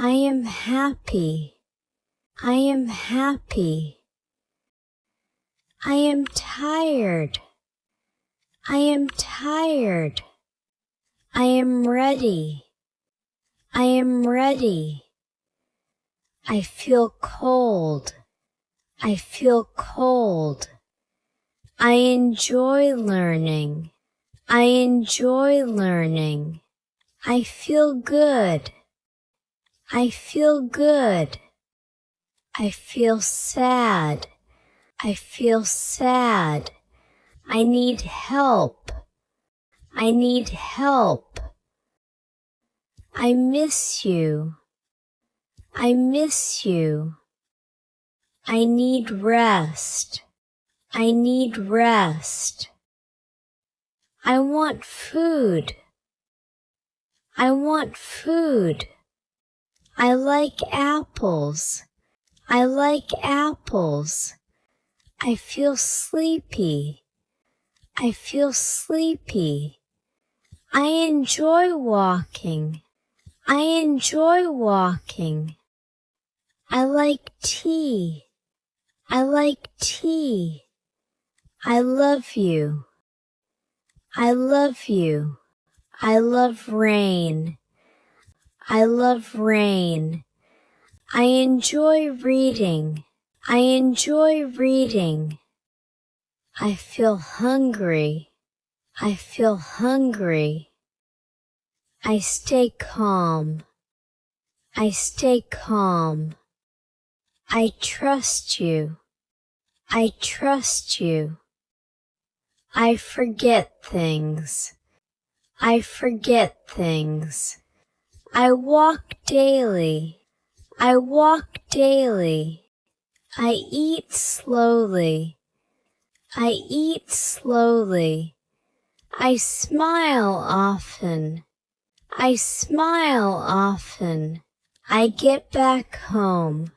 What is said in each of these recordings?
I am happy. I am happy. I am tired. I am tired. I am ready. I am ready. I feel cold. I feel cold. I enjoy learning. I enjoy learning. I feel good. I feel good. I feel sad. I feel sad. I need help. I need help. I miss you. I miss you. I need rest. I need rest. I want food. I want food. I like apples. I like apples. I feel sleepy. I feel sleepy. I enjoy walking. I enjoy walking. I like tea. I like tea. I love you. I love you. I love rain. I love rain. I enjoy reading. I enjoy reading. I feel hungry. I feel hungry. I stay calm. I stay calm. I trust you. I trust you. I forget things. I forget things. I walk daily. I walk daily. I eat slowly. I eat slowly. I smile often. I smile often. I get back home.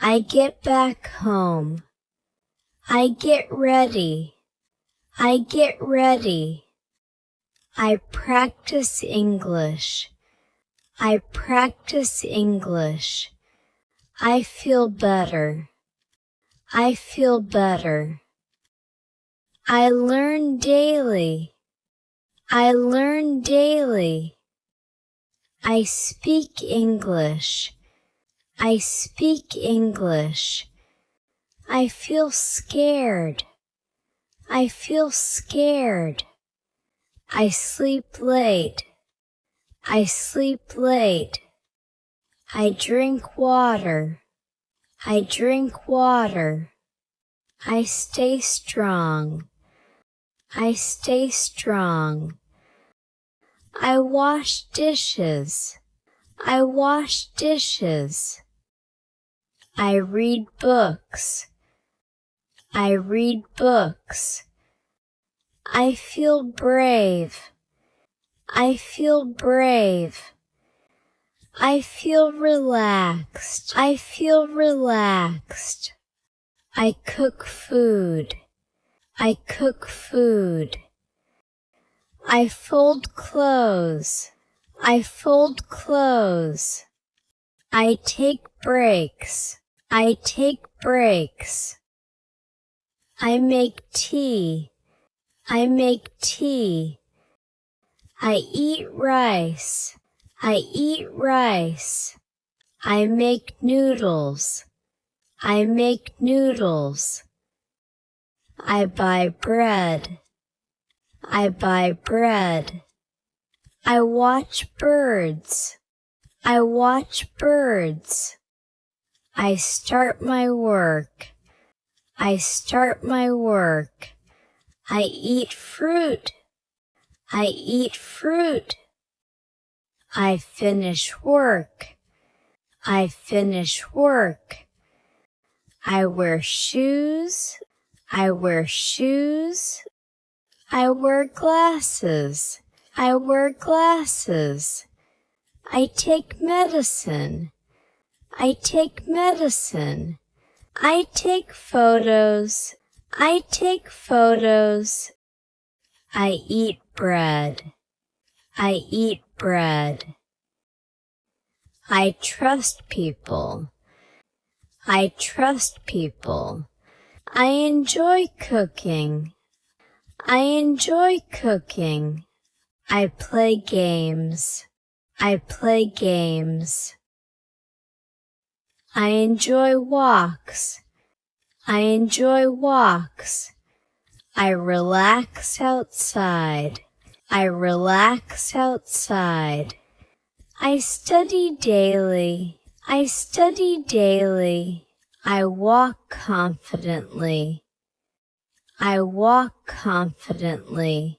I get back home. I get ready. I get ready. I practice English. I practice English. I feel better. I feel better. I learn daily. I learn daily. I speak English. I speak English. I feel scared. I feel scared. I sleep late. I sleep late. I drink water. I drink water. I stay strong. I stay strong. I wash dishes. I wash dishes. I read books. I read books. I feel brave. I feel brave. I feel relaxed. I feel relaxed. I cook food. I cook food. I fold clothes. I fold clothes. I take breaks. I take breaks. I make tea. I make tea. I eat rice. I eat rice. I make noodles. I make noodles. I buy bread. I buy bread. I watch birds. I watch birds. I start my work. I start my work. I eat fruit. I eat fruit. I finish work. I finish work. I wear shoes. I wear shoes. I wear glasses. I wear glasses. I take medicine. I take medicine. I take photos. I take photos. I eat bread. I eat bread. I trust people. I trust people. I enjoy cooking. I enjoy cooking. I play games. I play games. I enjoy walks. I enjoy walks. I relax outside. I relax outside. I study daily. I study daily. I walk confidently. I walk confidently.